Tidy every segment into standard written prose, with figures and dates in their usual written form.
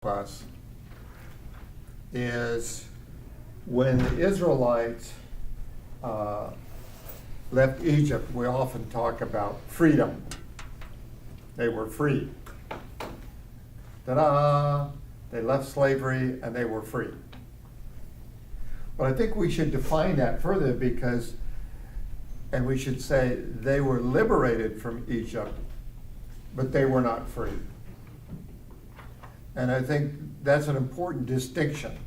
us is when the Israelites left Egypt, we often talk about freedom. They were free. Ta-da! They left slavery and they were free. But I think we should define that further and we should say they were liberated from Egypt, but they were not free. And I think that's an important distinction,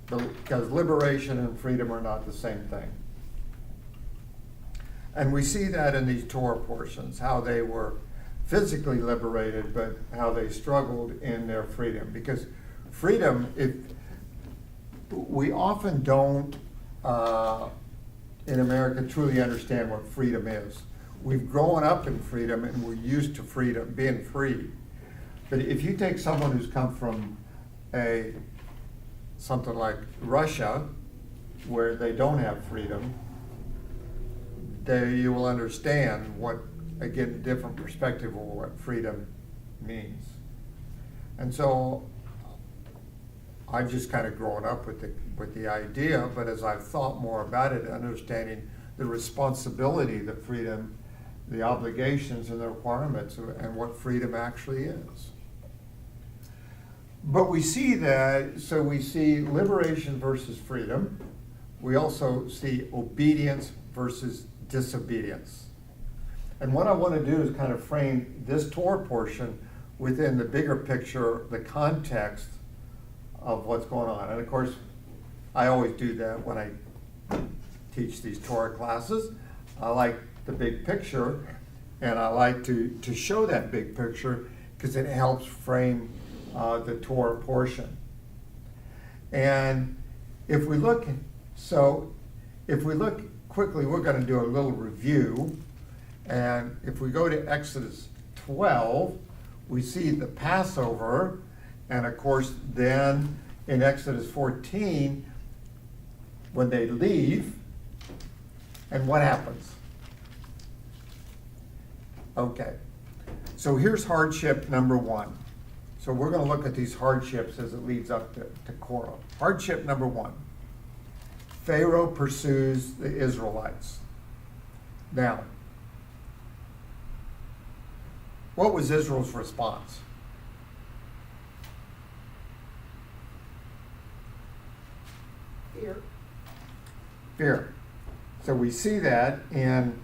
because liberation and freedom are not the same thing. And we see that in these Torah portions, how they were physically liberated, but how they struggled in their freedom. Because freedom, we often don't, in America, truly understand what freedom is. We've grown up in freedom and we're used to freedom, being free. But if you take someone who's come from something like Russia, where they don't have freedom, you will understand a different perspective of what freedom means. And so I've just kind of grown up with the idea, but as I've thought more about it, understanding the responsibility, the freedom, the obligations and the requirements, and what freedom actually is. But we see that, so we see liberation versus freedom. We also see obedience versus disobedience. And what I want to do is kind of frame this Torah portion within the bigger picture, the context of what's going on. And of course, I always do that when I teach these Torah classes. I like the big picture, and I like to show that big picture because it helps frame the Torah portion. And if we look quickly, we're going to do a little review. And if we go to Exodus 12, we see the Passover. And of course, then in Exodus 14, when they leave, and what happens? Okay, so here's hardship number one. So we're going to look at these hardships as it leads up to Korah. Hardship number one. Pharaoh pursues the Israelites. Now, what was Israel's response? Fear. So we see that in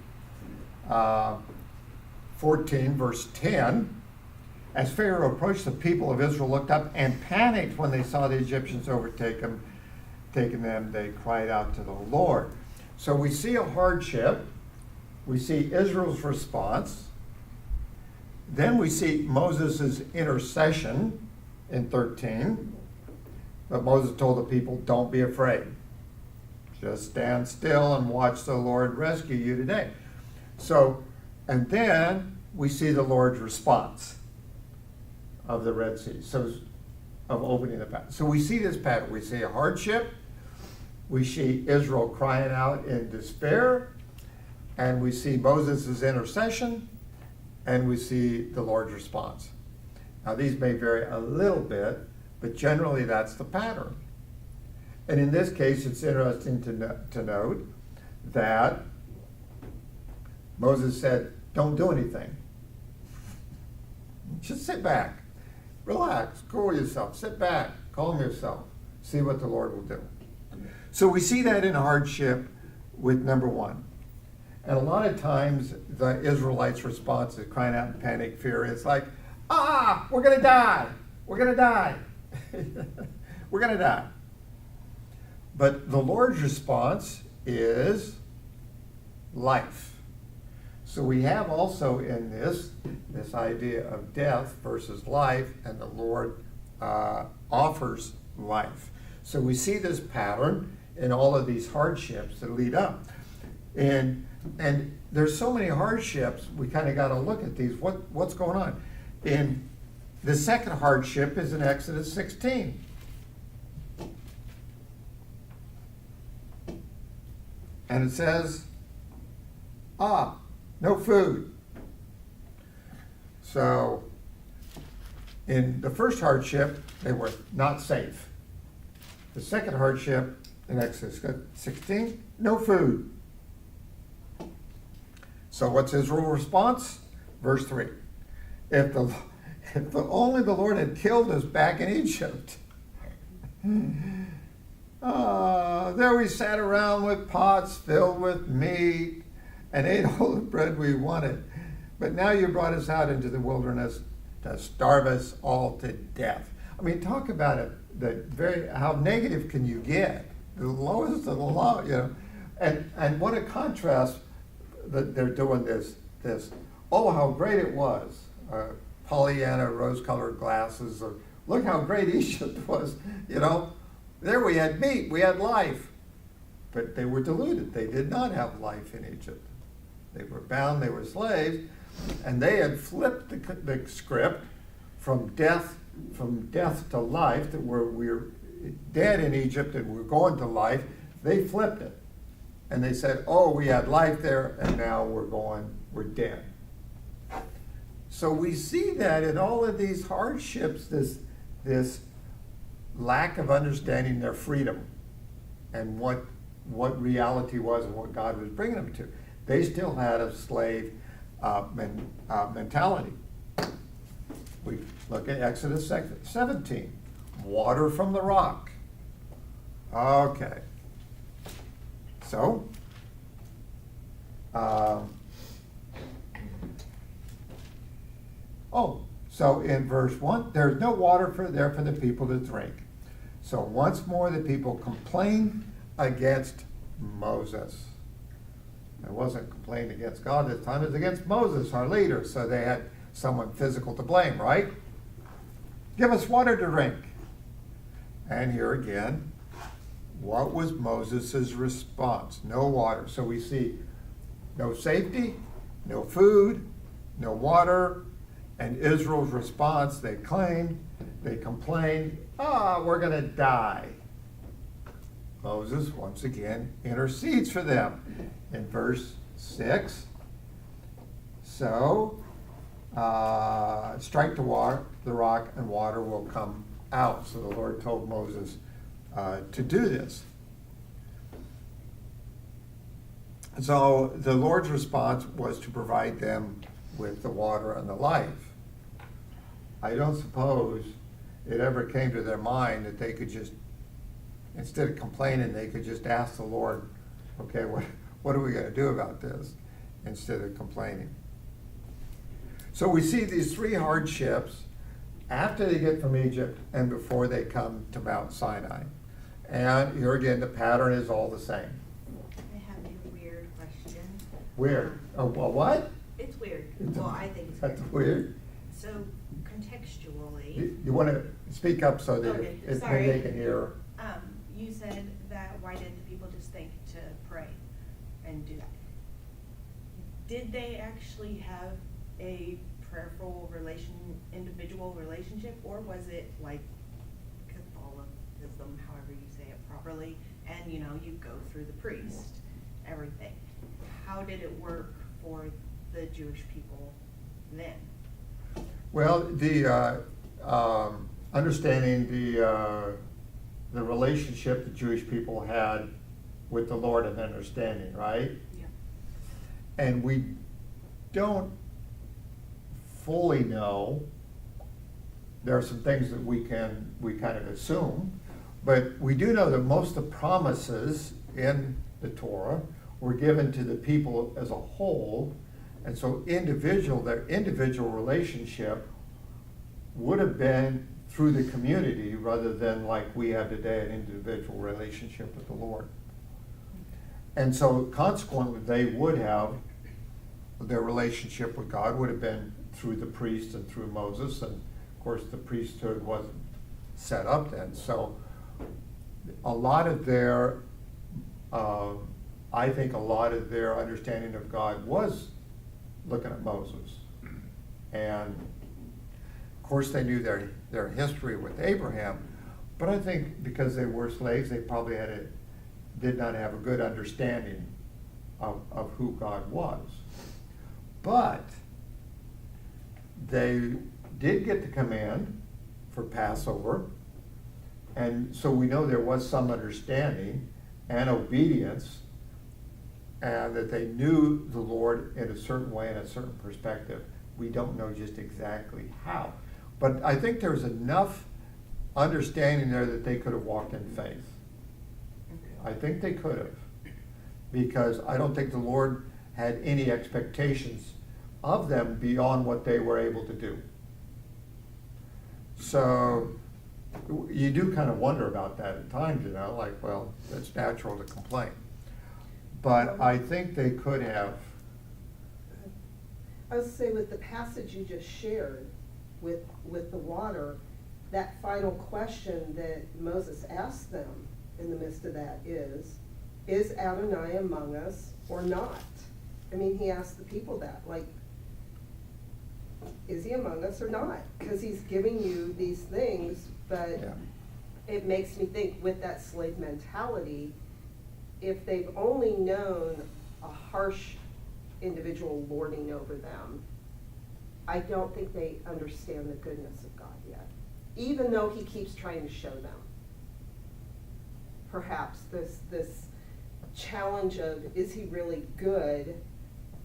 14, verse 10. As Pharaoh approached, the people of Israel looked up and panicked when they saw the Egyptians taking them. They cried out to the Lord. So we see a hardship. We see Israel's response. Then we see Moses' intercession in 13. But Moses told the people, don't be afraid. Just stand still and watch the Lord rescue you today. So, and then we see the Lord's response of the Red Sea, so of opening the path. So we see this pattern. We see a hardship. We see Israel crying out in despair. And we see Moses' intercession. And we see the Lord's response. Now these may vary a little bit, but generally that's the pattern. And in this case, it's interesting to note that Moses said, don't do anything. Just sit back, relax, cool yourself, sit back, calm yourself, see what the Lord will do. So we see that in hardship with number one. And a lot of times the Israelites' response is crying out in panic, fear. It's like, we're going to die. We're going to die. We're going to die. But the Lord's response is life. So we have also in this idea of death versus life, and the Lord offers life. So we see this pattern in all of these hardships that lead up. And there's so many hardships, we kind of got to look at these. What's going on? And the second hardship is in Exodus 16. And it says, no food. So In the first hardship, they were not safe. The second hardship in Exodus 16, no food. So what's Israel's response? Verse 3. If only the Lord had killed us back in Egypt. There we sat around with pots filled with meat and ate all the bread we wanted. But now you brought us out into the wilderness to starve us all to death. I mean, talk about it. How negative can you get? The lowest of the low, you know. And what a contrast that they're doing this. Oh, how great it was. Pollyanna, rose-colored glasses. Or, look how great Egypt was, you know. There we had meat, we had life. But they were deluded. They did not have life in Egypt. They were bound, they were slaves, and they had flipped the script from death to life, that we're dead in Egypt and we're going to life. They flipped it. And they said, oh, we had life there and now we're dead. So we see that in all of these hardships, this lack of understanding their freedom and what reality was and what God was bringing them to. They still had a slave mentality. We look at Exodus 17, water from the rock. Okay. So, so in verse 1, there's no water there for the people to drink. So once more the people complained against Moses. It wasn't complaining against God this time, it was against Moses, our leader. So they had someone physical to blame, right? Give us water to drink. And here again, what was Moses' response? No water. So we see no safety, no food, no water, and Israel's response, they complained, we're going to die. Moses, once again, intercedes for them in verse 6. So, strike the rock, and water will come out. So the Lord told Moses to do this. So the Lord's response was to provide them with the water and the life. I don't suppose it ever came to their mind that they could just, instead of complaining, they could just ask the Lord, okay, what are we going to do about this, instead of complaining. So we see these three hardships after they get from Egypt and before they come to Mount Sinai. And here again, the pattern is all the same. I have a weird question. Weird? Oh, well, what? It's weird. Well, I think it's That's weird. weird. So contextually, You want to speak up so that Okay, maybe sorry. they can hear. you said that why didn't the people just think to pray and do that? Did they actually have a prayerful individual relationship, or was it like Catholicism, however you say it properly, and you go through the priest, everything? How did it work for the Jewish people then? Well, the understanding the relationship the Jewish people had with the Lord and understanding, right? Yeah. And we don't fully know. There are some things that we kind of assume, but we do know that most of the promises in the Torah were given to the people as a whole, and so their individual relationship would have been through the community rather than like we have today, an individual relationship with the Lord. And so consequently, they would have, their relationship with God would have been through the priest and through Moses, and of course the priesthood wasn't set up then. So a lot of their, I think a lot of their understanding of God was looking at Moses. And of course they knew their history with Abraham, but I think because they were slaves, they probably did not have a good understanding of who God was. But they did get the command for Passover. And so we know there was some understanding and obedience, and that they knew the Lord in a certain way, in a certain perspective. We don't know just exactly how. But I think there's enough understanding there that they could have walked in faith. I think they could have. Because I don't think the Lord had any expectations of them beyond what they were able to do. So you do kind of wonder about that at times, you know, like, well, it's natural to complain. But I think they could have. I would say with the passage you just shared with the water, that final question that Moses asked them in the midst of that is Adonai among us or not? I mean, he asked the people that, like, is he among us or not? Because he's giving you these things, but Yeah. it makes me think with that slave mentality, if they've only known a harsh individual lording over them, I don't think they understand the goodness of God yet, even though he keeps trying to show them. Perhaps this challenge of, is he really good?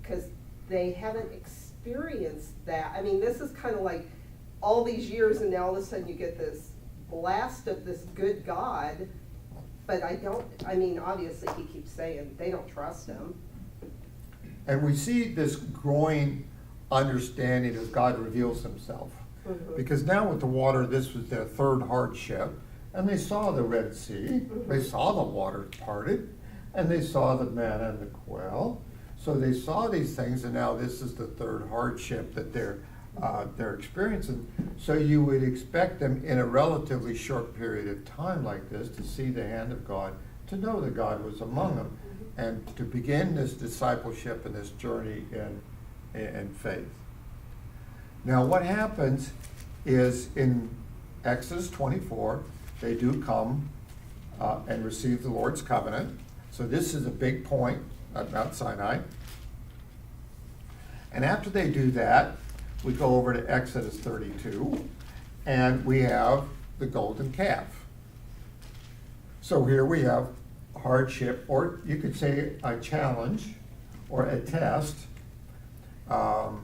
Because they haven't experienced that. I mean, this is kind of like all these years, and now all of a sudden you get this blast of this good God. But I mean, obviously he keeps saying they don't trust him. And we see this growing understanding as God reveals himself. Mhm. Because now with the water, this was their third hardship, and they saw the Red Sea, they saw the water parted, and they saw the manna and the quail. So they saw these things, and now this is the third hardship that they're experiencing. So you would expect them in a relatively short period of time like this to see the hand of God, to know that God was among them, and to begin this discipleship and this journey in faith. Now what happens is in Exodus 24, they do come and receive the Lord's covenant. So this is a big point at Mount Sinai. And after they do that, we go over to Exodus 32, and we have the golden calf. So here we have hardship, or you could say a challenge, or a test. Oh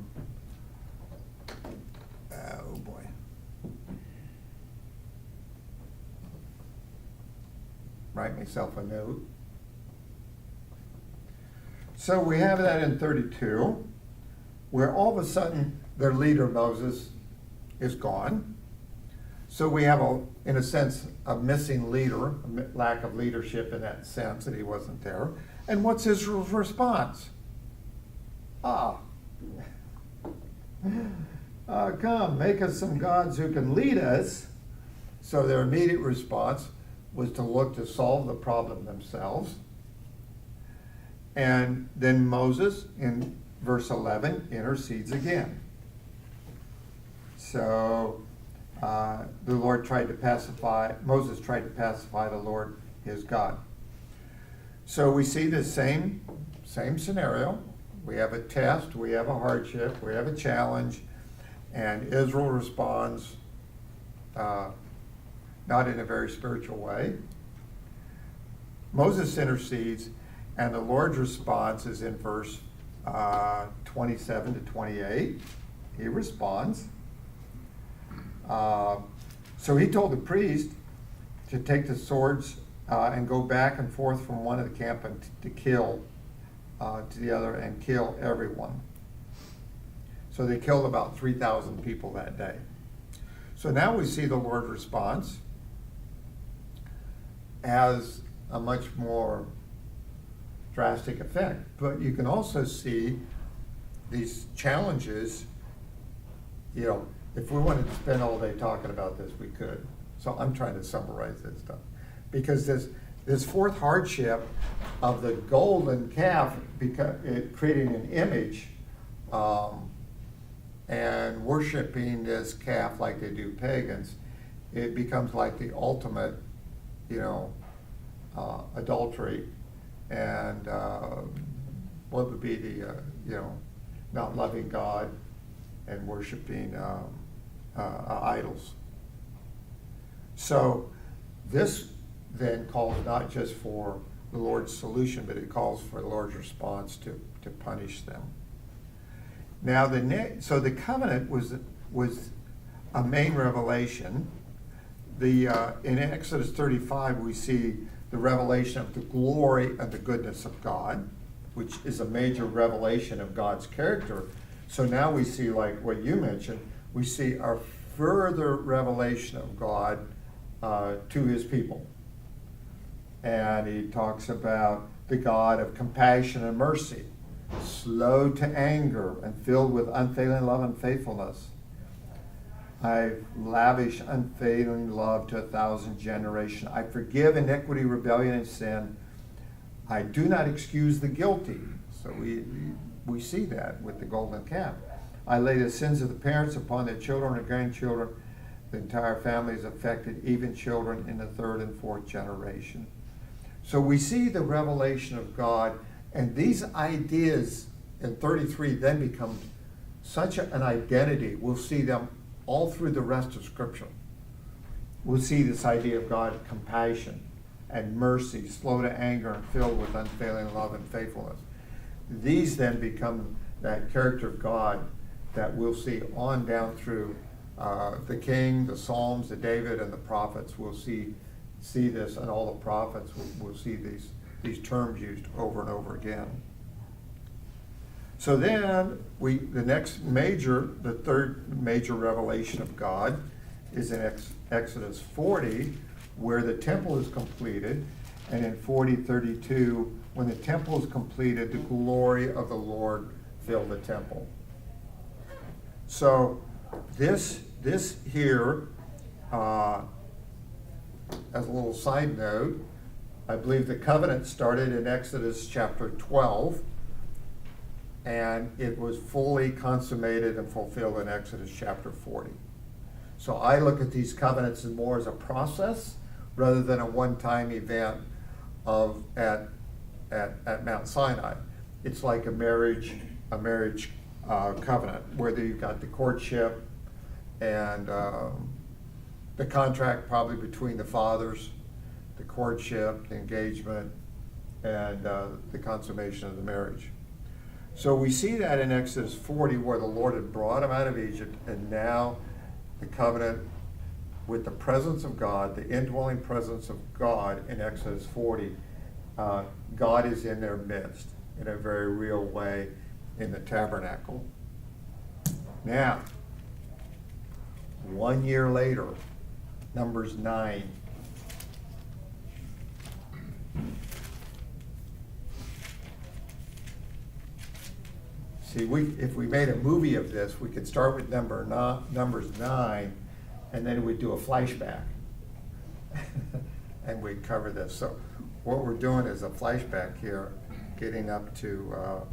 boy. Write myself a note. So we have that in 32, where all of a sudden their leader, Moses, is gone. So we have, in a sense, a missing leader, a lack of leadership in that sense, that he wasn't there. And what's Israel's response? Come, make us some gods who can lead us. So their immediate response was to look to solve the problem themselves. And then Moses, in verse 11, intercedes again. So Moses tried to pacify the Lord, his God. So we see the same scenario. We have a test, we have a hardship, we have a challenge, and Israel responds not in a very spiritual way. Moses intercedes, and the Lord's response is in verse 27 to 28. He responds. So he told the priest to take the swords and go back and forth from one of the camp and to kill to the other and kill everyone. So they killed about 3,000 people that day. So now we see the Lord's response as a much more drastic effect. But you can also see these challenges, you know, if we wanted to spend all day talking about this, we could. So I'm trying to summarize this stuff. Because this fourth hardship of the golden calf, creating an image and worshiping this calf like they do pagans, it becomes like the ultimate, adultery. And what would be the, not loving God and worshiping idols. So this then calls not just for the Lord's solution, but it calls for the Lord's response to punish them. Now so the covenant was a main revelation. In Exodus 35 we see the revelation of the glory and the goodness of God, which is a major revelation of God's character. So now we see, like what you mentioned, we see a further revelation of God to his people. And he talks about the God of compassion and mercy, slow to anger and filled with unfailing love and faithfulness. I lavish unfailing love to 1,000 generations. I forgive iniquity, rebellion, and sin. I do not excuse the guilty. So we see that with the golden calf. I lay the sins of the parents upon their children and grandchildren. The entire family is affected, even children in the third and fourth generation. So we see the revelation of God, and these ideas in 33 then become such an identity. We'll see them all through the rest of Scripture. We'll see this idea of God, compassion and mercy, slow to anger and filled with unfailing love and faithfulness. These then become that character of God that we'll see on down through the King, the Psalms, the David, and the prophets. We'll see this, and all the prophets will see these terms used over and over again. So then the third major revelation of God is in Exodus 40, where the temple is completed, and in 40:32, when the temple is completed, the glory of the Lord filled the temple. So this here, as a little side note, I believe the covenant started in Exodus chapter 12, and it was fully consummated and fulfilled in Exodus chapter 40. So I look at these covenants more as a process rather than a one-time event at Mount Sinai. It's like a marriage covenant, where you've got the courtship and the contract probably between the fathers, the courtship, the engagement, and the consummation of the marriage. So we see that in Exodus 40, where the Lord had brought them out of Egypt, and now the covenant with the presence of God, the indwelling presence of God in Exodus 40, God is in their midst in a very real way in the tabernacle. Now, 1 year later, Numbers 9. See, if we made a movie of this, we could start with Numbers 9, and then we'd do a flashback. And we'd cover this. So what we're doing is a flashback here, getting up to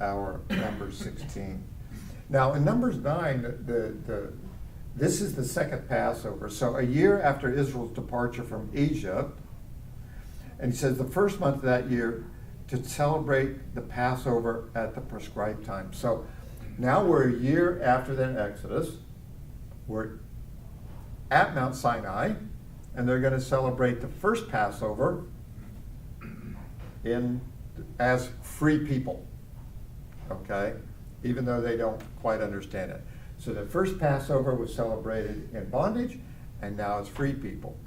our Numbers 16. Now, in Numbers 9, this is the second Passover. So a year after Israel's departure from Egypt, and he says the first month of that year, to celebrate the Passover at the prescribed time. So now we're a year after that Exodus. We're at Mount Sinai, and they're going to celebrate the first Passover as free people, okay? Even though they don't quite understand it. So the first Passover was celebrated in bondage, and now it's free people.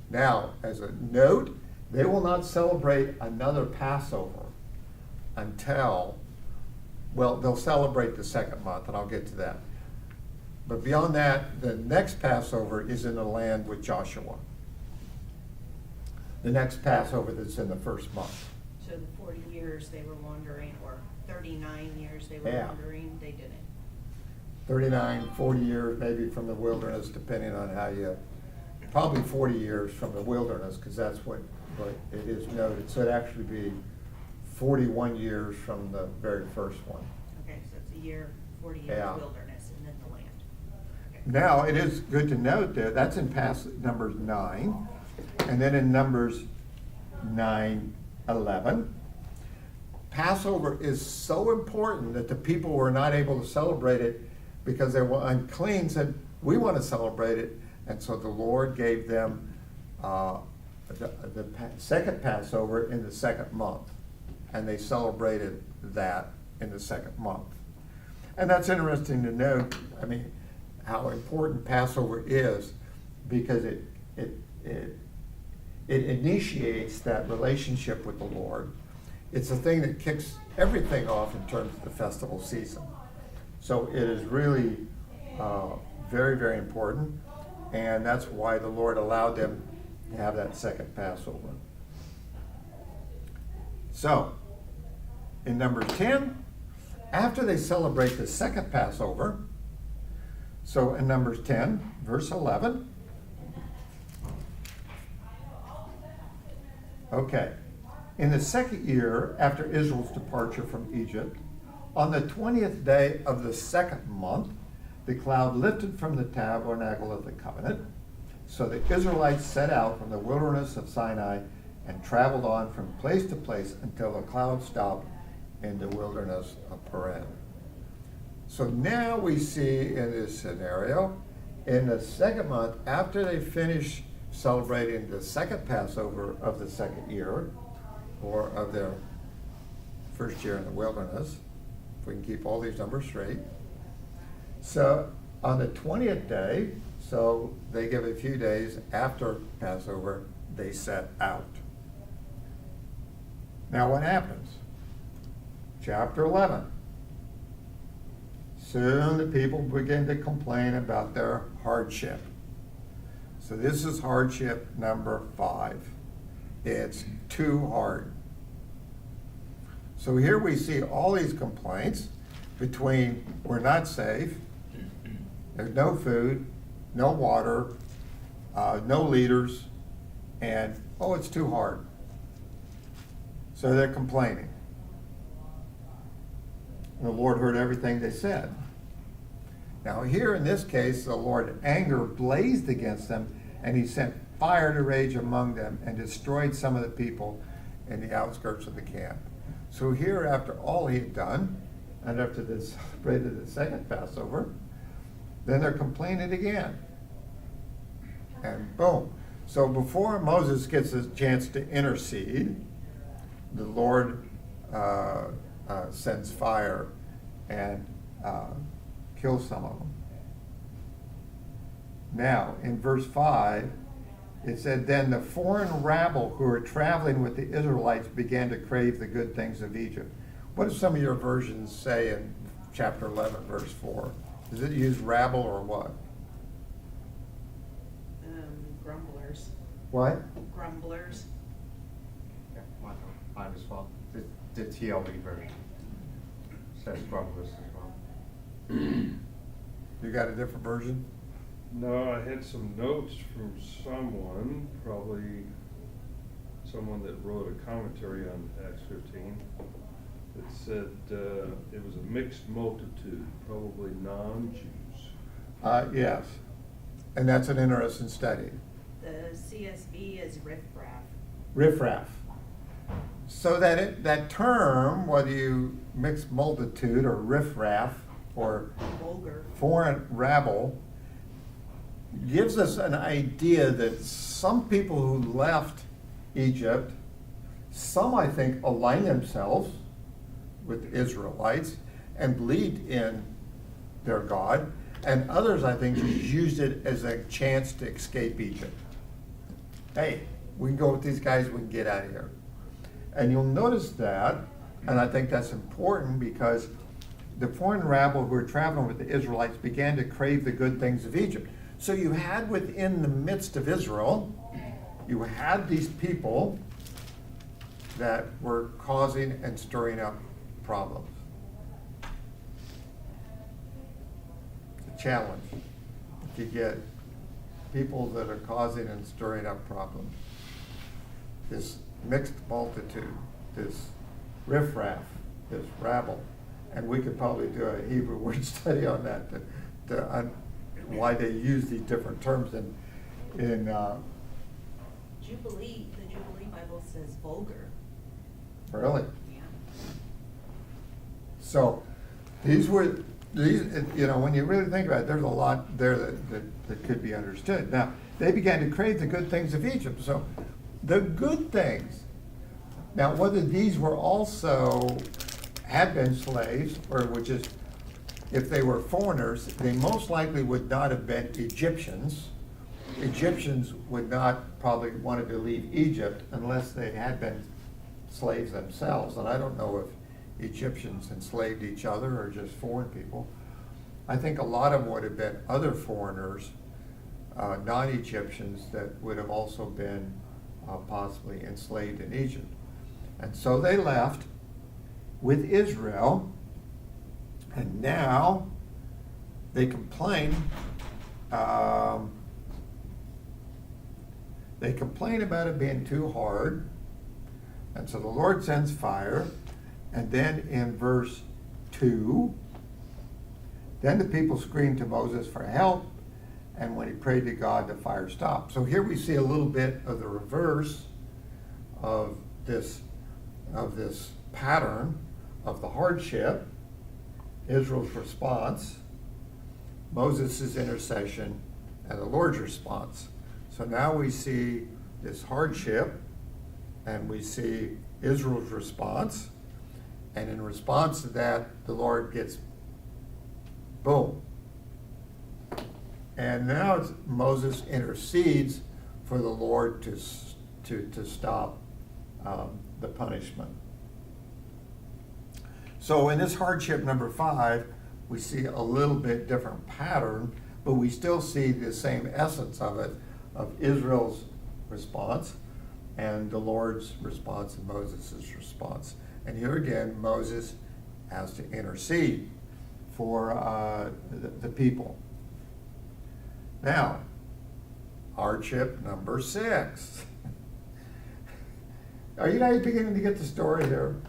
Now, as a note, they will not celebrate another Passover until, well, they'll celebrate the second month, and I'll get to that. But beyond that, the next Passover is in the land with Joshua. The next Passover that's in the first month. So the 40 years they were wandering, or 39 years they were wandering, they didn't. 39, 40 years maybe from the wilderness, depending on how probably 40 years from the wilderness, because that's what it is noted. So it'd actually be 41 years from the very first one. Okay, so it's a year, 40 years wilderness, and then the land. Okay. Now, it is good to note that's in Numbers 9, and then in Numbers 9:11, Passover is so important that the people were not able to celebrate it because they were unclean, said, we want to celebrate it. And so the Lord gave them second Passover in the second month. And they celebrated that in the second month. And that's interesting to note, I mean, how important Passover is, because it initiates that relationship with the Lord. It's a thing that kicks everything off in terms of the festival season. So it is really very, very important, and that's why the Lord allowed them to have that second Passover. So, in Numbers 10, after they celebrate the second Passover, so in Numbers 10, verse 11, okay, in the second year after Israel's departure from Egypt, on the 20th day of the second month, the cloud lifted from the tabernacle of the covenant. So the Israelites set out from the wilderness of Sinai and traveled on from place to place until the cloud stopped in the wilderness of Paran. So now we see in this scenario, in the second month, after they finish celebrating the second Passover of the second year, or of their first year in the wilderness, if we can keep all these numbers straight. So on the 20th day, so they give a few days after Passover, they set out. Now what happens? Chapter 11. Soon the people begin to complain about their hardship. So this is hardship number 5. It's too hard. So here we see all these complaints between we're not safe, there's no food, no water, no leaders, and oh, it's too hard. So they're complaining. And the Lord heard everything they said. Now here in this case, the Lord's anger blazed against them, and he sent fire to rage among them and destroyed some of the people in the outskirts of the camp. So here, after all he had done, and after they celebrated the second Passover, then they're complaining again. And boom. So before Moses gets a chance to intercede, the Lord sends fire and kills some of them. Now, in verse 5, it said, then the foreign rabble who were traveling with the Israelites began to crave the good things of Egypt. What do some of your versions say in chapter 11, verse 4? Does it use rabble or what? Grumblers. What? Grumblers. Yeah, mine as well. The TLB version says grumblers as well. You got a different version? No, I had some notes from someone, probably someone that wrote a commentary on Acts 15, that said it was a mixed multitude, probably non-Jews. Yes. And that's an interesting study. The CSB is riffraff. Riffraff. So that term, whether you mix multitude or riffraff or Vulgar. foreign rabble, gives us an idea that some people who left Egypt, some I think align themselves with the Israelites and believed in their God, and others I think just used it as a chance to escape Egypt. Hey, we can go with these guys, we can get out of here. And you'll notice that, and I think that's important because the foreign rabble who were traveling with the Israelites began to crave the good things of Egypt. So you had within the midst of Israel, you had these people that were causing and stirring up problems. It's a challenge if you get people that are causing and stirring up problems. This mixed multitude, this riffraff, this rabble. And we could probably do a Hebrew word study on that, why they use these different terms in Jubilee, the Jubilee Bible says vulgar. really. Yeah. So these were these, when you really think about it, there's a lot there that could be understood. Now, they began to crave the good things of Egypt. So, the good things. Now, whether these were also had been slaves, or were just, if they were foreigners, they most likely would not have been Egyptians. Egyptians would not probably wanted to leave Egypt unless they had been slaves themselves. And I don't know if Egyptians enslaved each other or just foreign people. I think a lot of them would have been other foreigners, non-Egyptians, that would have also been possibly enslaved in Egypt. And so they left with Israel, and now they complain. They complain about it being too hard, and so the Lord sends fire. And then in verse 2, then the people screamed to Moses for help, and when he prayed to God, the fire stopped. So here we see a little bit of the reverse of this pattern of the hardship, Israel's response, Moses' intercession, and the Lord's response. So now we see this hardship, and we see Israel's response, and in response to that, the Lord gets boom. And now Moses intercedes for the Lord to stop the punishment. So in this hardship number 5, we see a little bit different pattern, but we still see the same essence of it, of Israel's response and the Lord's response and Moses' response. And here again, Moses has to intercede for the people. Now, hardship number 6. Are you guys beginning to get the story here?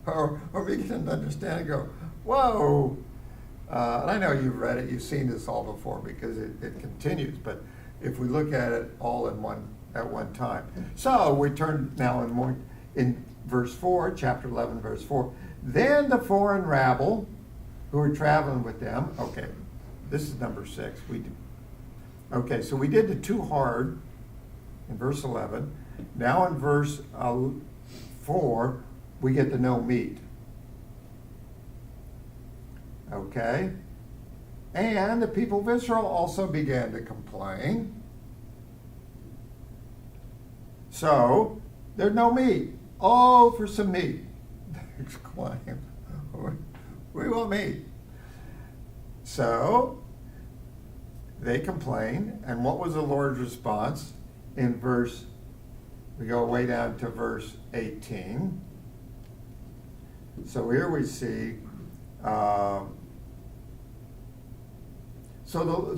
Or beginning to understand and go, whoa! And I know you've read it, you've seen this all before because it continues, but if we look at it all at one time. So we turn now in verse 4, chapter 11, verse 4. Then the foreign rabble who were traveling with them, okay, this is number 6. Okay, so we did the too hard in verse 11. Now in verse 4, we get the no meat. Okay? And the people of Israel also began to complain. So, there's no meat. Oh, for some meat. They exclaim. We want meat. So, they complain. And what was the Lord's response? We go way down to verse 18. So here we see, so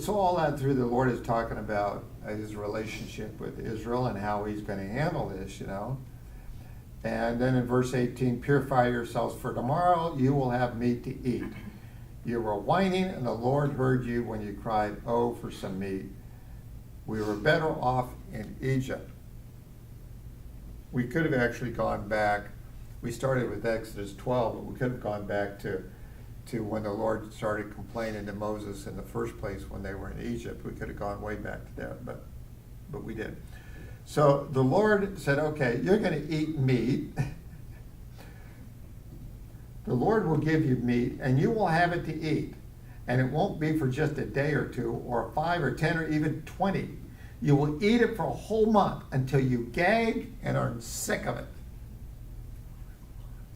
all that through the Lord is talking about his relationship with Israel and how he's going to handle this, And then in verse 18, purify yourselves for tomorrow, you will have meat to eat. You were whining, and the Lord heard you when you cried, oh, for some meat. We were better off in Egypt. We could have actually gone back. We started with Exodus 12, but we could have gone back to when the Lord started complaining to Moses in the first place when they were in Egypt. We could have gone way back to that, but we didn't. So the Lord said, okay, you're going to eat meat. The Lord will give you meat, and you will have it to eat. And it won't be for just a day or 2, or 5 or 10 or even 20. You will eat it for a whole month until you gag and are sick of it.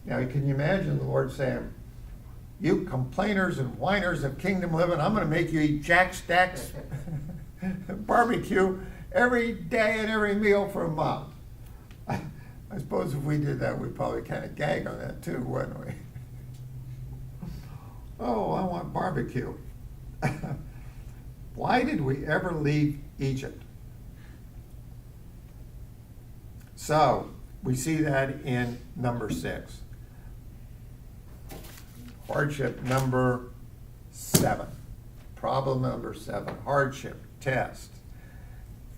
Now, can you imagine the Lord saying, you complainers and whiners of kingdom living, I'm going to make you eat Jack Stack's barbecue every day and every meal for a month. I suppose if we did that, we'd probably kind of gag on that too, wouldn't we? Oh, I want barbecue. Why did we ever leave Egypt? So, we see that in number 6. Hardship number 7. Problem number 7. Hardship, test.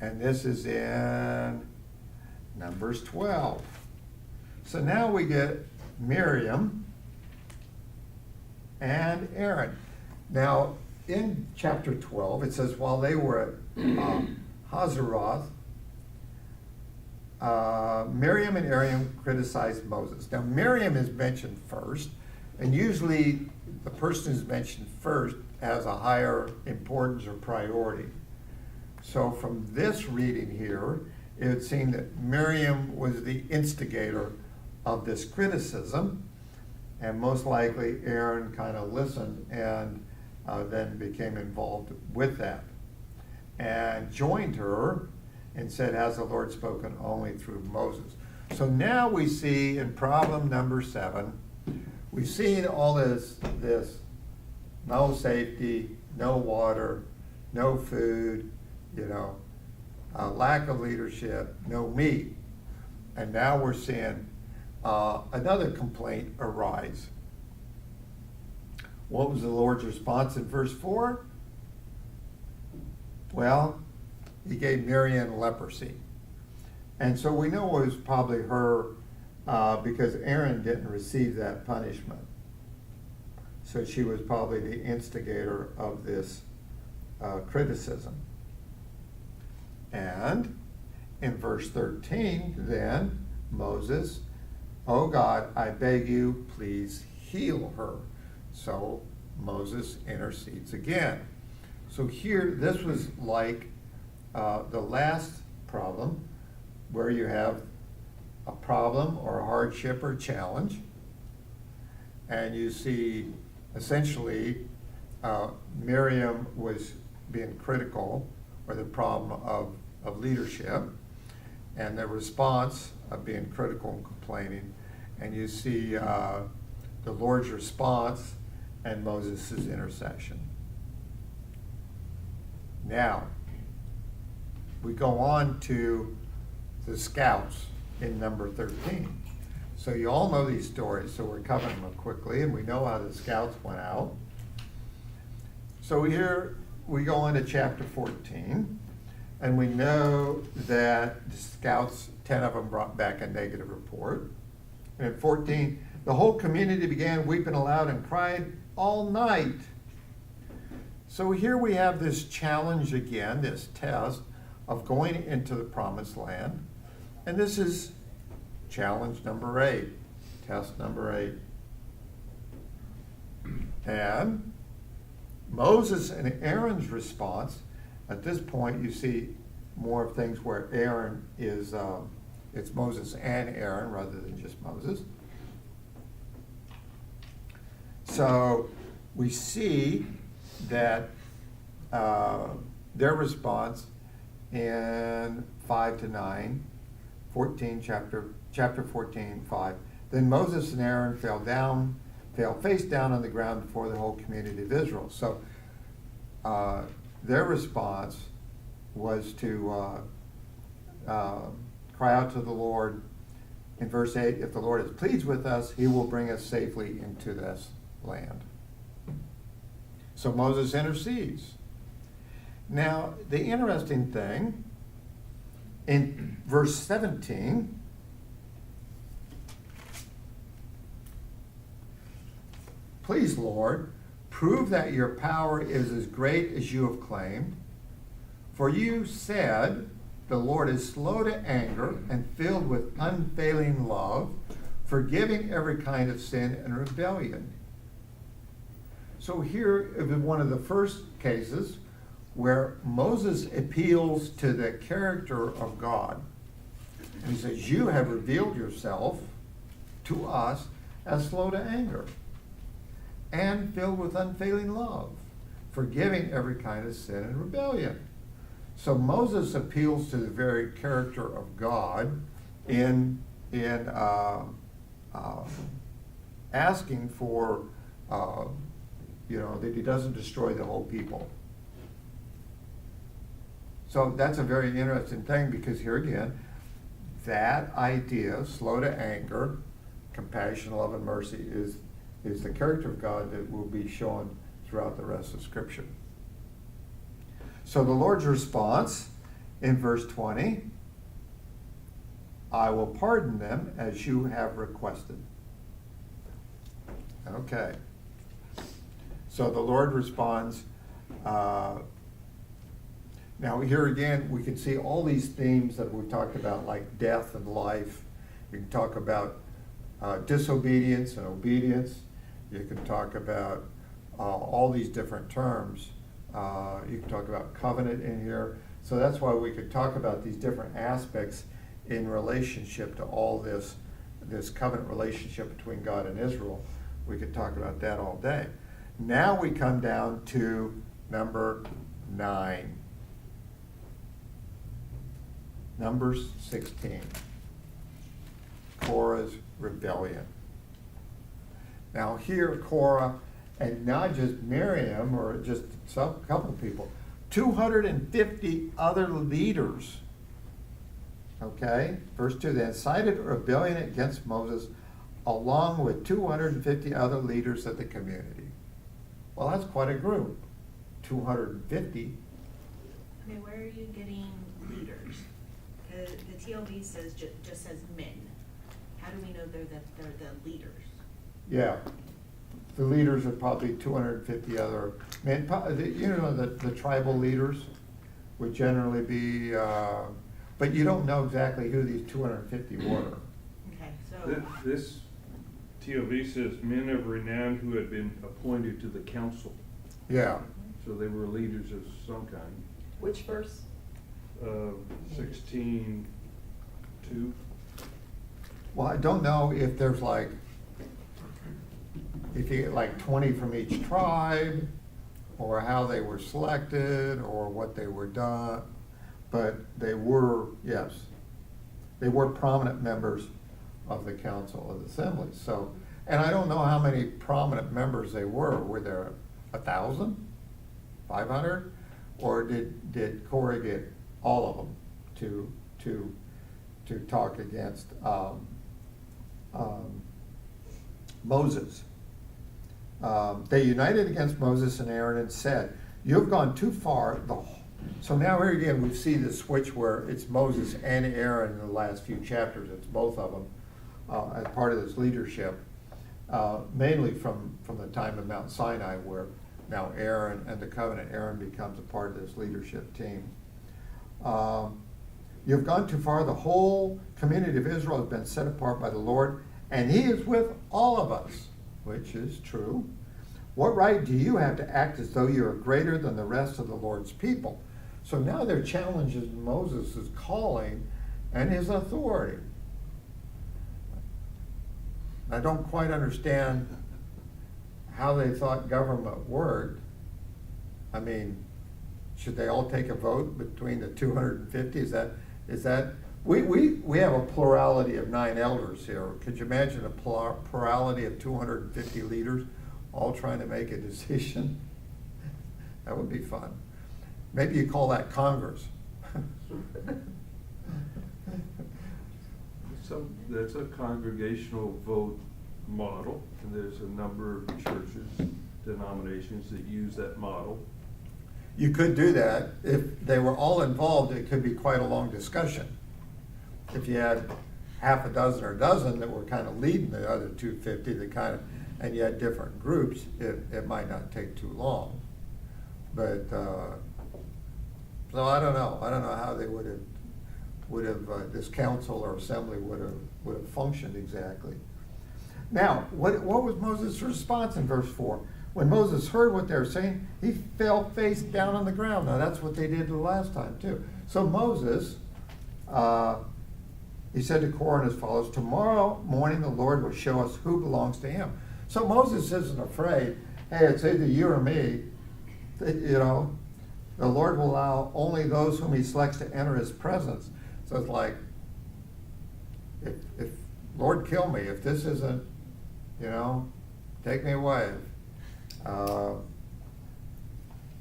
And this is in Numbers 12. So now we get Miriam and Aaron. Now, in chapter 12, it says, while they were at Hazeroth, Miriam and Aaron criticized Moses. Now, Miriam is mentioned first, and usually the person who's mentioned first has a higher importance or priority. So from this reading here, it would seem that Miriam was the instigator of this criticism, and most likely Aaron kind of listened and then became involved with that and joined her and said, has the Lord spoken only through Moses? So now we see in problem number 7, we've seen all this no safety, no water, no food, lack of leadership, no meat. And now we're seeing another complaint arise. What was the Lord's response in verse 4? Well, he gave Miriam leprosy. And so we know it was probably her because Aaron didn't receive that punishment. So she was probably the instigator of this criticism. And in verse 13, then, Moses, oh God, I beg you, please heal her. So Moses intercedes again. So here, this was like the last problem, where you have a problem or a hardship or challenge, and you see essentially Miriam was being critical, or the problem of leadership, and the response of being critical and complaining, and you see the Lord's response and Moses' intercession. Now, we go on to the scouts in number 13. So you all know these stories, so we're covering them quickly, and we know how the scouts went out. So here we go on to chapter 14, and we know that the scouts, 10 of them brought back a negative report. And at 14, the whole community began weeping aloud and cried all night. So here we have this challenge again, this test of going into the promised land. And this is challenge number 8, test number 8. And Moses and Aaron's response, at this point you see more of things where Aaron is, it's Moses and Aaron rather than just Moses. So we see that their response in 5-9, 14, chapter 14, 5. Then Moses and Aaron fell face down on the ground before the whole community of Israel. So their response was to cry out to the Lord in verse 8, if the Lord is pleased with us, he will bring us safely into this land. So Moses intercedes. Now, the interesting thing, in verse 17, please, Lord, prove that your power is as great as you have claimed. For you said, the Lord is slow to anger and filled with unfailing love, forgiving every kind of sin and rebellion. So here is one of the first cases where Moses appeals to the character of God. And he says, you have revealed yourself to us as slow to anger and filled with unfailing love, forgiving every kind of sin and rebellion. So Moses appeals to the very character of God in asking for, that he doesn't destroy the whole people. So that's a very interesting thing, because here again, that idea, slow to anger, compassion, love, and mercy, is the character of God that will be shown throughout the rest of Scripture. So the Lord's response in verse 20, I will pardon them as you have requested. Okay. So the Lord responds. Now here again, we can see all these themes that we've talked about, like death and life. You can talk about disobedience and obedience. You can talk about all these different terms. You can talk about covenant in here. So that's why we could talk about these different aspects in relationship to all this covenant relationship between God and Israel. We could talk about that all day. Now we come down to number 9. Numbers 16. Korah's rebellion. Now here Korah, and not just Miriam or just some couple people, 250 other leaders. Okay, verse 2, they incited a rebellion against Moses along with 250 other leaders of the community. Well, that's quite a group, 250. Okay, where are you getting leaders? The TLV says, just says men. How do we know they're the leaders? Yeah, the leaders are probably 250 other men. You know, the tribal leaders would generally be, but you don't know exactly who these 250 were. Okay, so. This TOV says men of renown who had been appointed to the council. Yeah, So they were leaders of some kind. Which verse? 16:2. well, I don't know if there's if you get like 20 from each tribe, or how they were selected, or what they were done, but they were, yes, they were prominent members of the council of the assembly. So, and I don't know how many prominent members they were. Were there 1,000, 500, or did Korah get all of them to talk against Moses? They united against Moses and Aaron and said, "You have gone too far." So now here again we see the switch where it's Moses and Aaron in the last few chapters. It's both of them as part of this leadership, mainly from the time of Mount Sinai, where now Aaron and the covenant, Aaron becomes a part of this leadership team. You've gone too far. The whole community of Israel has been set apart by the Lord, and He is with all of us, which is true. What right do you have to act as though you are greater than the rest of the Lord's people? So now their challenge is Moses' calling and his authority. I don't quite understand how they thought government worked. I mean, should they all take a vote between the 250? Is that we have a plurality of 9 elders here. Could you imagine a plurality of 250 leaders all trying to make a decision? That would be fun. Maybe you call that Congress. That's a congregational vote model, and there's a number of churches, denominations that use that model. You could do that. If they were all involved, it could be quite a long discussion. If you had half a dozen or a dozen that were kind of leading the other 250, and you had different groups, it might not take too long. But so I don't know. I don't know how they would have this council or assembly would have functioned exactly. Now, what was Moses' response in verse 4? When Moses heard what they were saying, he fell face down on the ground. Now that's what they did the last time too. So Moses, he said to Korah as follows, "Tomorrow morning the Lord will show us who belongs to Him." So Moses isn't afraid. Hey, it's either you or me. You know, the Lord will allow only those whom He selects to enter His presence. So it's like, if Lord kill me, if this isn't, take me away.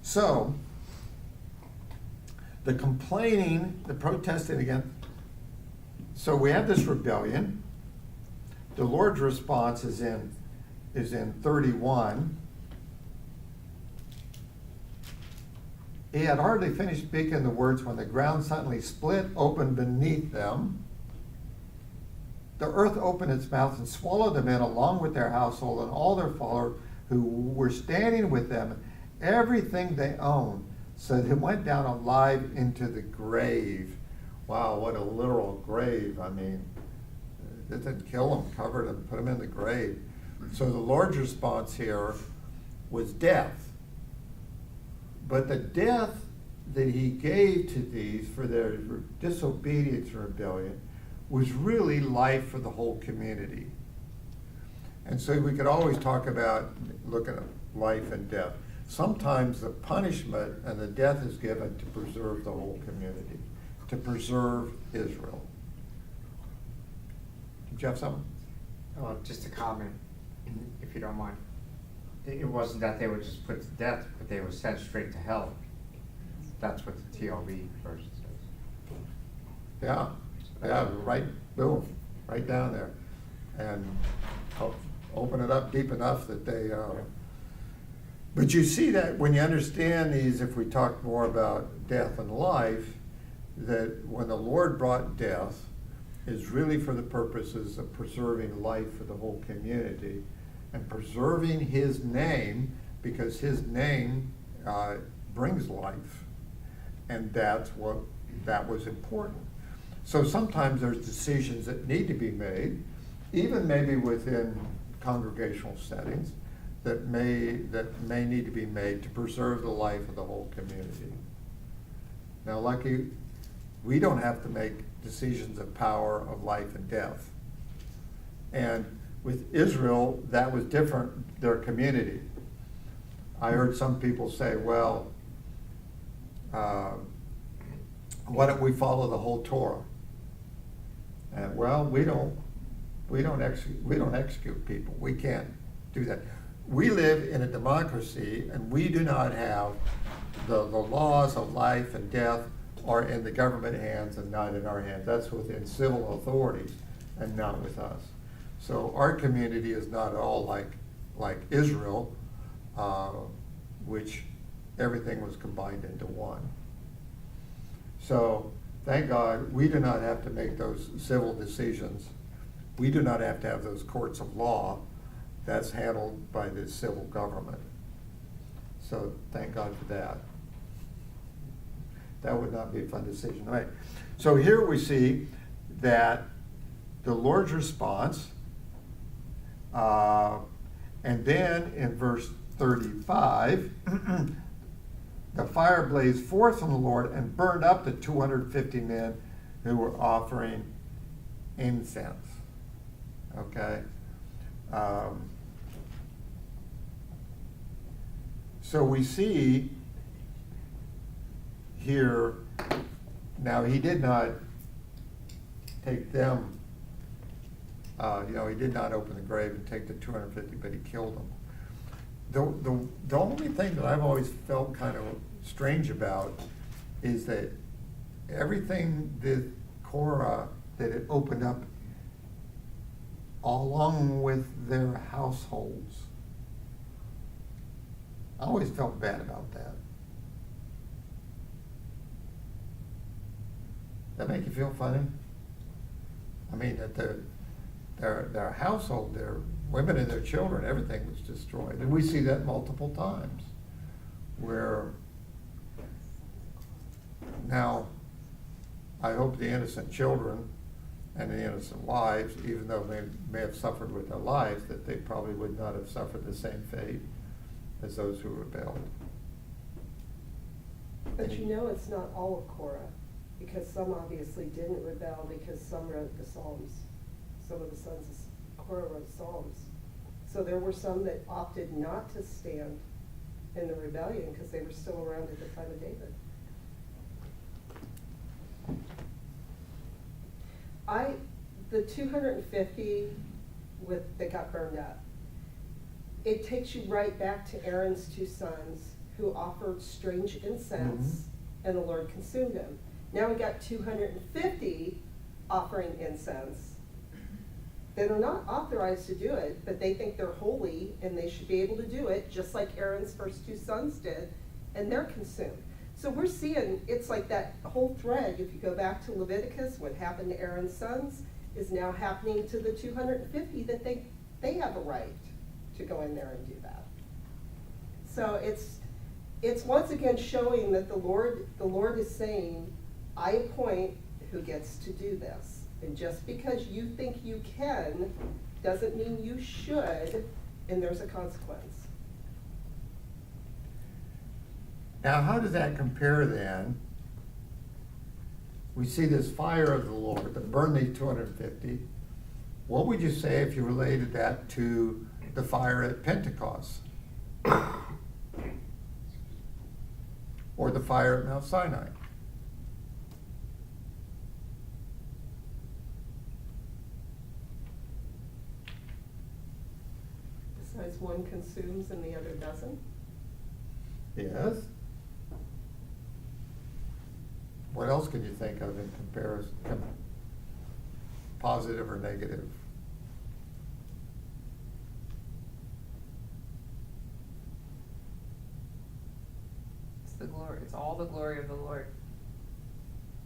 So the complaining, the protesting against. So we have this rebellion. The Lord's response is in 31. He had hardly finished speaking the words when the ground suddenly split open beneath them. The earth opened its mouth and swallowed them in along with their household and all their followers who were standing with them, everything they owned. So they went down alive into the grave. Wow, what a literal grave. I mean, it didn't kill them, covered them, put them in the grave. So the Lord's response here was death. But the death that he gave to these for their disobedience and rebellion was really life for the whole community. And so we could always talk about looking at life and death. Sometimes the punishment and the death is given to preserve the whole community, to preserve Israel. Did you have something? Well, just a comment, if you don't mind. It wasn't that they were just put to death, but they were sent straight to hell. That's what the TLV version says. Yeah, yeah, right, boom, right down there. And open it up deep enough that they, but you see that when you understand these, if we talk more about death and life, that when the Lord brought death, is really for the purposes of preserving life for the whole community and preserving his name, because his name brings life. And that was important. So sometimes there's decisions that need to be made, even maybe within congregational settings, that may need to be made to preserve the life of the whole community. Now, lucky, we don't have to make decisions of power of life and death. And with Israel, that was different, their community. I heard some people say, well, why don't we follow the whole Torah? And well, we don't execute people. We can't do that. We live in a democracy, and we do not have the laws of life and death are in the government hands and not in our hands. That's within civil authorities and not with us. So our community is not at all like Israel, which everything was combined into one. So thank God we do not have to make those civil decisions. We do not have to have those courts of law. That's handled by the civil government. So thank God for that. That would not be a fun decision to make. So here we see that the Lord's response, and then in verse 35, the fire blazed forth from the Lord and burned up the 250 men who were offering incense. Okay? So we see here, now he did not take them, he did not open the grave and take the 250, but he killed them. The only thing that I've always felt kind of strange about is that everything that Korah, that it opened up along with their households. I always felt bad about that. That make you feel funny? I mean, that their household, their women and their children, everything was destroyed. And we see that multiple times. Where now, I hope the innocent children and the innocent wives, even though they may have suffered with their lives, that they probably would not have suffered the same fate as those who rebelled. But it's not all of Korah, because some obviously didn't rebel because some wrote the Psalms. Some of the sons of Korah wrote Psalms. So there were some that opted not to stand in the rebellion because they were still around at the time of David. The 250 that got burned up, it takes you right back to Aaron's two sons who offered strange incense, and the Lord consumed them. Now we got 250 offering incense that are not authorized to do it, but they think they're holy and they should be able to do it, just like Aaron's first two sons did, and they're consumed. So we're seeing, it's like that whole thread, if you go back to Leviticus, what happened to Aaron's sons is now happening to the 250 that they have a right to go in there and do that. So it's once again showing that the Lord is saying, I appoint who gets to do this. And just because you think you can, doesn't mean you should, and there's a consequence. Now, how does that compare then? We see this fire of the Lord that burned these 250. What would you say if you related that to the fire at Pentecost? Or the fire at Mount Sinai? Besides one consumes and the other doesn't? Yes. What else can you think of in comparison, positive or negative? It's the glory, it's all the glory of the Lord.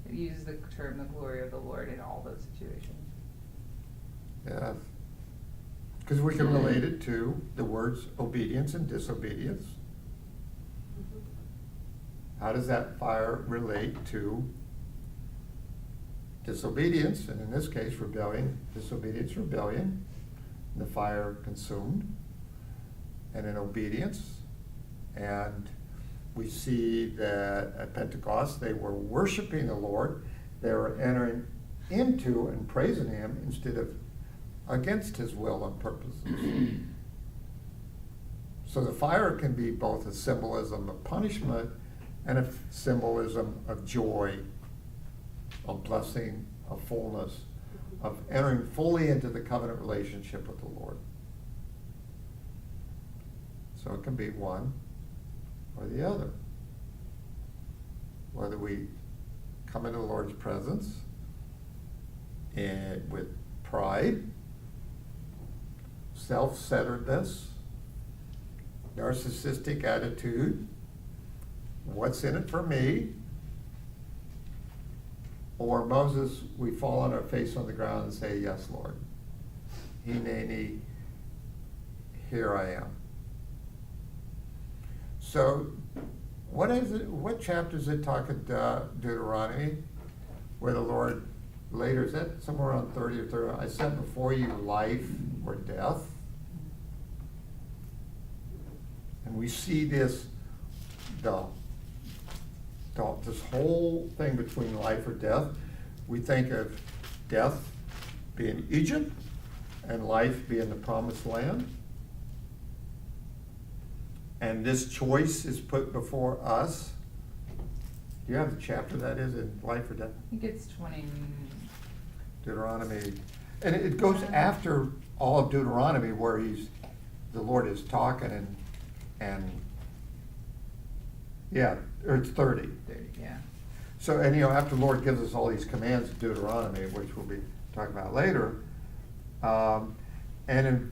It uses the term the glory of the Lord in all those situations. Yes. Because we can relate it to the words obedience and disobedience. How does that fire relate to disobedience, and in this case, rebellion, disobedience, rebellion, and the fire consumed, and in obedience. And we see that at Pentecost, they were worshiping the Lord. They were entering into and praising Him instead of against His will and purposes. So the fire can be both a symbolism of punishment and a symbolism of joy, of blessing, of fullness, of entering fully into the covenant relationship with the Lord. So it can be one or the other. Whether we come into the Lord's presence and with pride, self-centeredness, narcissistic attitude, what's in it for me? Or Moses, we fall on our face on the ground and say, yes, Lord. Hineni, here I am. So, what is it? What chapter is it talking Deuteronomy, where the Lord later, is that somewhere around 30 or 30? I set before you life or death. And we see this whole thing between life or death. We think of death being Egypt and life being the promised land. And this choice is put before us. Do you have the chapter that is in life or death? I think it's 20. Deuteronomy. And it goes after all of Deuteronomy where the Lord is talking and yeah, or it's 30. 30, yeah. So, and after the Lord gives us all these commands in Deuteronomy, which we'll be talking about later, and in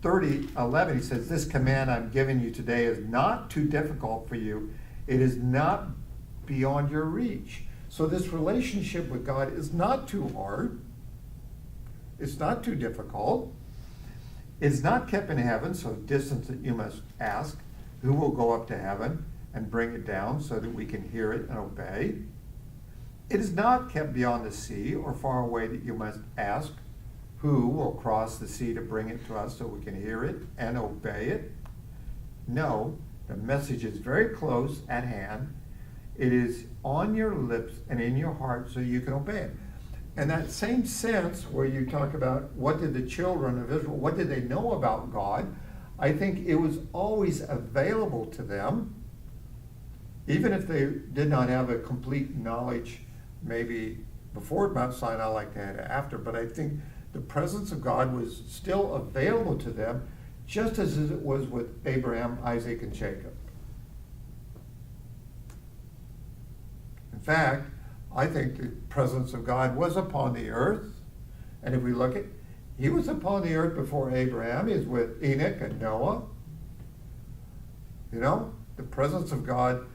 30:11 he says, this command I'm giving you today is not too difficult for you. It is not beyond your reach. So this relationship with God is not too hard. It's not too difficult. It's not kept in heaven, so distance that you must ask, who will go up to heaven and bring it down so that we can hear it and obey. It is not kept beyond the sea or far away that you must ask, who will cross the sea to bring it to us so we can hear it and obey it. No, the message is very close at hand. It is on your lips and in your heart so you can obey it. And that same sense where you talk about what did the children of Israel, what did they know about God? I think it was always available to them, even if they did not have a complete knowledge maybe before Mount Sinai like they had after, but I think the presence of God was still available to them just as it was with Abraham, Isaac, and Jacob. In fact, I think the presence of God was upon the earth, and if we look at, he was upon the earth before Abraham. He was with Enoch and Noah. The presence of God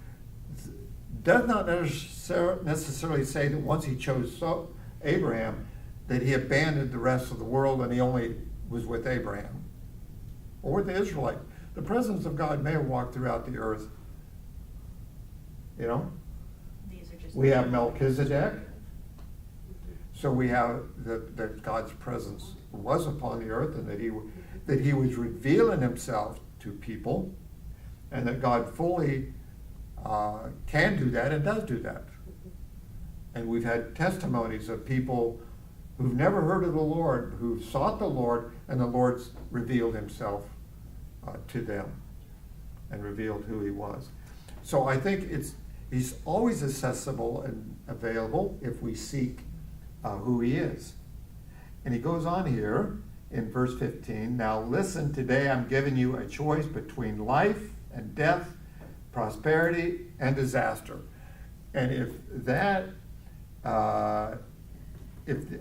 does not necessarily say that once he chose Abraham, that he abandoned the rest of the world and he only was with Abraham or with the Israelites. The presence of God may have walked throughout the earth. You know? These are just. We have Melchizedek. So we have that God's presence was upon the earth, and that he was revealing himself to people, and that God fully can do that and does do that. And we've had testimonies of people who've never heard of the Lord, who've sought the Lord, and the Lord's revealed himself to them and revealed who he was. So I think he's always accessible and available if we seek who he is. And he goes on here in verse 15, now listen, today I'm giving you a choice between life and death, prosperity and disaster. And if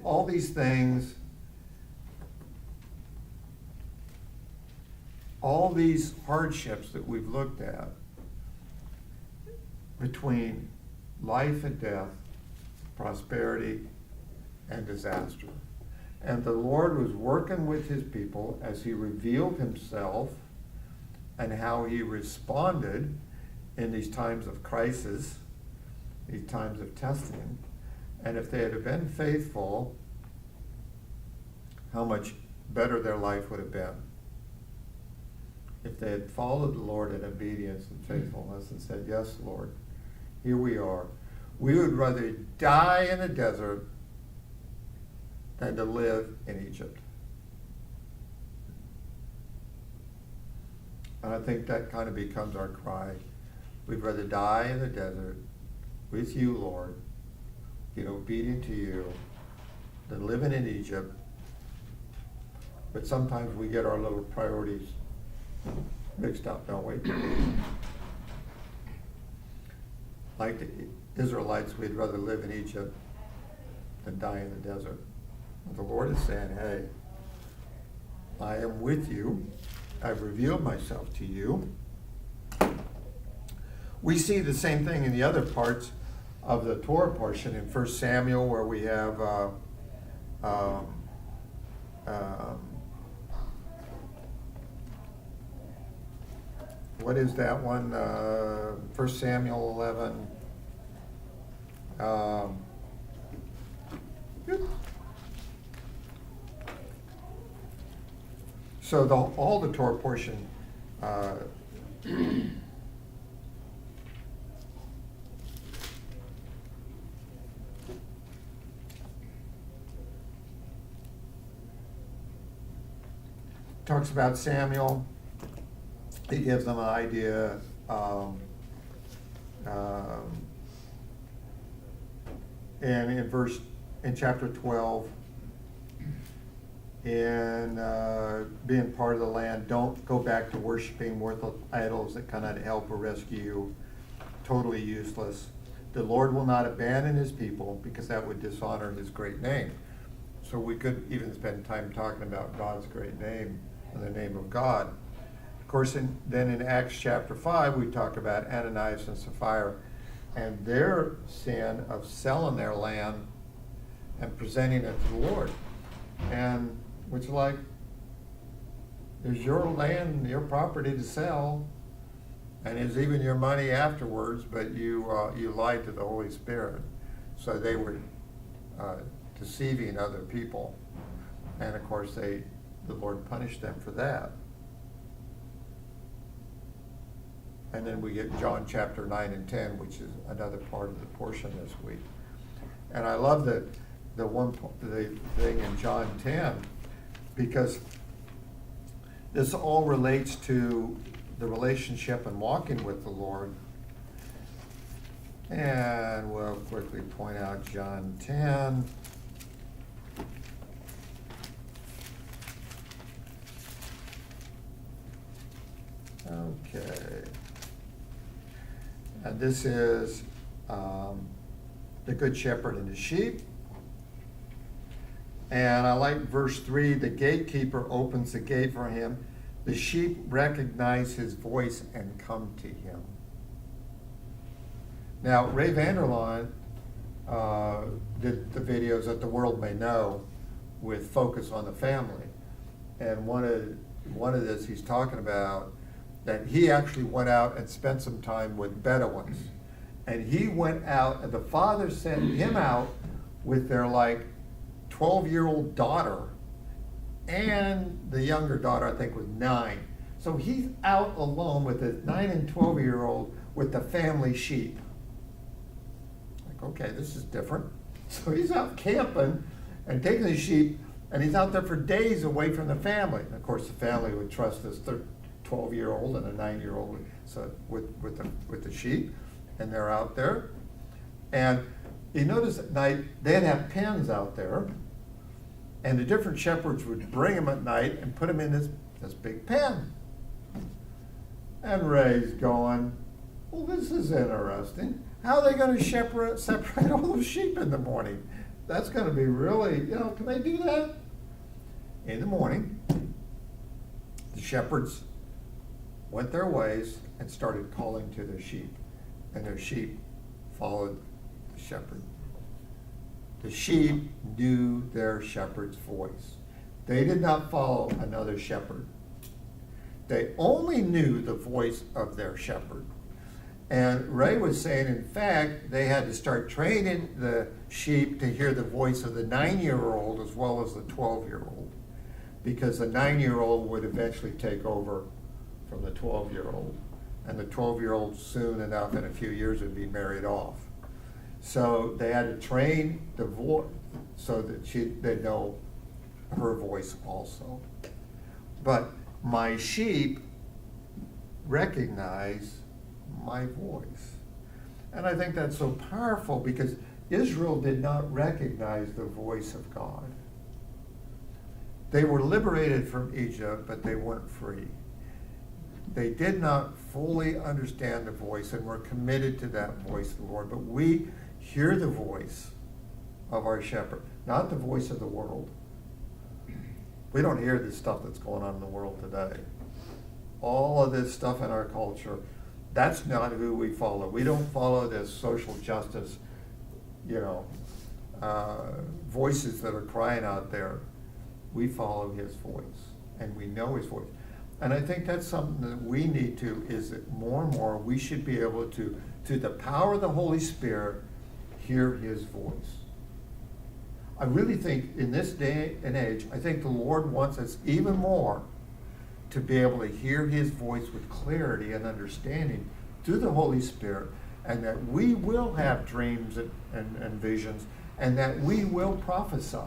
all these things, all these hardships that we've looked at, between life and death, prosperity and disaster. And the Lord was working with his people as he revealed himself and how he responded in these times of crisis, these times of testing. And if they had been faithful, how much better their life would have been. If they had followed the Lord in obedience and faithfulness and said, yes, Lord, here we are. We would rather die in the desert than to live in Egypt. And I think that kind of becomes our cry. We'd rather die in the desert with you, Lord, be obedient to you, than living in Egypt. But sometimes we get our little priorities mixed up, don't we? Like the Israelites, we'd rather live in Egypt than die in the desert. The Lord is saying, hey, I am with you. I've revealed myself to you. We see the same thing in the other parts of the Torah portion in 1 Samuel, where we have what is that one? 1 Samuel 11. So all the Torah portion talks about Samuel. He gives them an idea. And in chapter 12, in being part of the land, don't go back to worshiping worthless idols that cannot help or rescue you. Totally useless. The Lord will not abandon his people because that would dishonor his great name. So we could even spend time talking about God's great name and the name of God. Of course, then in Acts chapter 5, we talk about Ananias and Sapphira and their sin of selling their land and presenting it to the Lord. And which, like, there's your land, your property to sell, and it's even your money afterwards, but you lied to the Holy Spirit. So they were deceiving other people. And of course, the Lord punished them for that. And then we get John chapter 9 and 10, which is another part of the portion this week. And I love the thing in John 10, because this all relates to the relationship and walking with the Lord. And we'll quickly point out John 10. Okay. And this is the Good Shepherd and the sheep. And I like verse 3, the gatekeeper opens the gate for him. The sheep recognize his voice and come to him. Now, Ray Vanderlaan did the videos that the world may know with Focus on the Family. And one of this, he's talking about that he actually went out and spent some time with Bedouins. And he went out, and the father sent him out with their like 12-year-old daughter, and the younger daughter, I think, was 9. So he's out alone with his 9 and 12-year-old with the family sheep. Like, okay, this is different. So he's out camping and taking the sheep, and he's out there for days away from the family. And of course, the family would trust this 12-year-old and a 9-year-old so with the sheep, and they're out there. And you notice at night, they'd have pens out there, and the different shepherds would bring them at night and put them in this big pen. And Ray's going, well, this is interesting. How are they going to separate all those sheep in the morning? That's going to be really, can they do that? In the morning, the shepherds went their ways and started calling to their sheep, and their sheep followed the shepherd. The sheep knew their shepherd's voice. They did not follow another shepherd. They only knew the voice of their shepherd. And Ray was saying, in fact, they had to start training the sheep to hear the voice of the 9-year-old as well as the 12-year-old, because the 9-year-old would eventually take over from the 12-year-old, and the 12-year-old soon enough, in a few years, would be married off. So they had to train the voice so that they'd know her voice also. But my sheep recognize my voice. And I think that's so powerful because Israel did not recognize the voice of God. They were liberated from Egypt, but they weren't free. They did not fully understand the voice and were committed to that voice of the Lord. But we hear the voice of our shepherd, not the voice of the world. We don't hear the stuff that's going on in the world today. All of this stuff in our culture, that's not who we follow. We don't follow this social justice, voices that are crying out there. We follow his voice, and we know his voice. And I think that's something that we need to, is that more and more we should be able to, through the power of the Holy Spirit, hear his voice. I really think in this day and age, I think the Lord wants us even more to be able to hear his voice with clarity and understanding through the Holy Spirit, and that we will have dreams and visions, and that we will prophesy.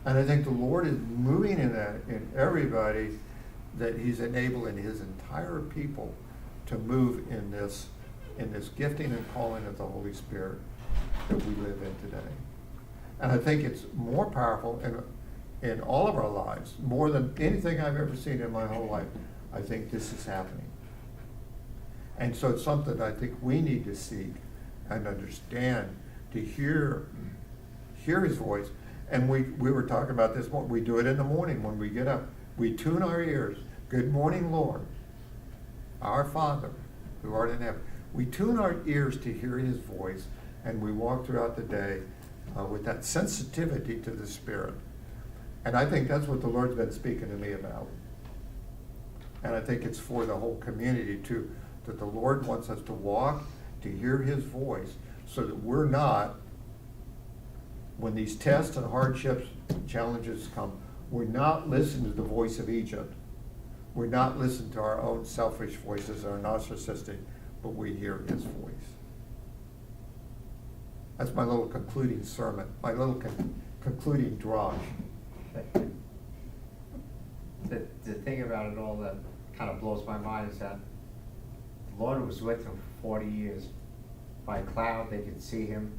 And I think the Lord is moving in that in everybody, that he's enabling his entire people to move in this gifting and calling of the Holy Spirit that we live in today. And I think it's more powerful in all of our lives, more than anything I've ever seen in my whole life. I think this is happening. And so it's something I think we need to seek and understand, to hear his voice. And we were talking about this, we do it in the morning when we get up. We tune our ears. Good morning, Lord, our Father, who art in heaven. We tune our ears to hear his voice, and we walk throughout the day with that sensitivity to the Spirit. And I think that's what the Lord's been speaking to me about. And I think it's for the whole community too, that the Lord wants us to walk, to hear his voice, so that we're not, when these tests and hardships, challenges come, we're not listening to the voice of Egypt. We're not listening to our own selfish voices or narcissistic, but we hear his voice. That's my little concluding sermon, my little concluding drash. The thing about it all that kind of blows my mind is that the Lord was with them for 40 years. By cloud, they could see him.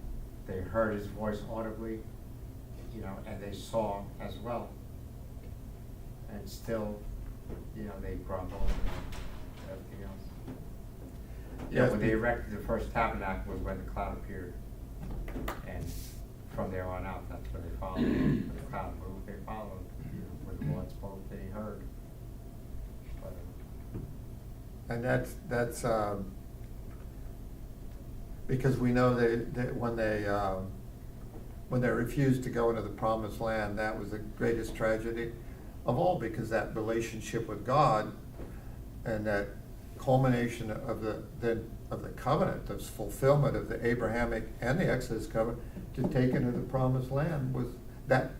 They heard his voice audibly, and they saw as well. And still, they grumbled and everything else. Yes, When they erected the first tabernacle was when the cloud appeared. And from there on out, that's where they followed. When the cloud moved, they followed. When the Lord spoke, they heard. And that's because we know that when they refused to go into the promised land, that was the greatest tragedy of all, because that relationship with God and that culmination of the covenant, this fulfillment of the Abrahamic and the Exodus covenant to take into the promised land was that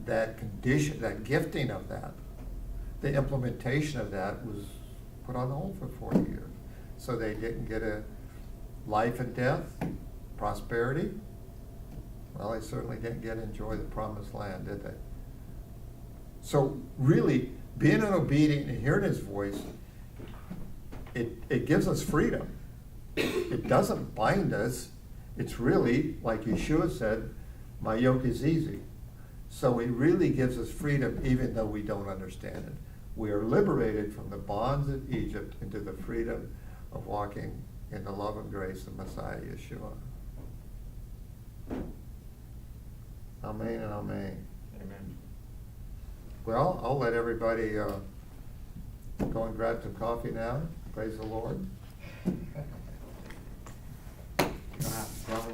condition, that gifting of that, the implementation of that was put on hold for 40 years. So they didn't get a life and death, prosperity. Well, they certainly didn't get to enjoy the promised land, did they? So really, being an obedient and hearing his voice, it gives us freedom. It doesn't bind us. It's really, like Yeshua said, my yoke is easy. So it really gives us freedom even though we don't understand it. We are liberated from the bonds of Egypt into the freedom of walking in the love and grace of Messiah Yeshua. Amen and amen. Amen. Well, I'll let everybody go and grab some coffee now. Praise the Lord. You don't have to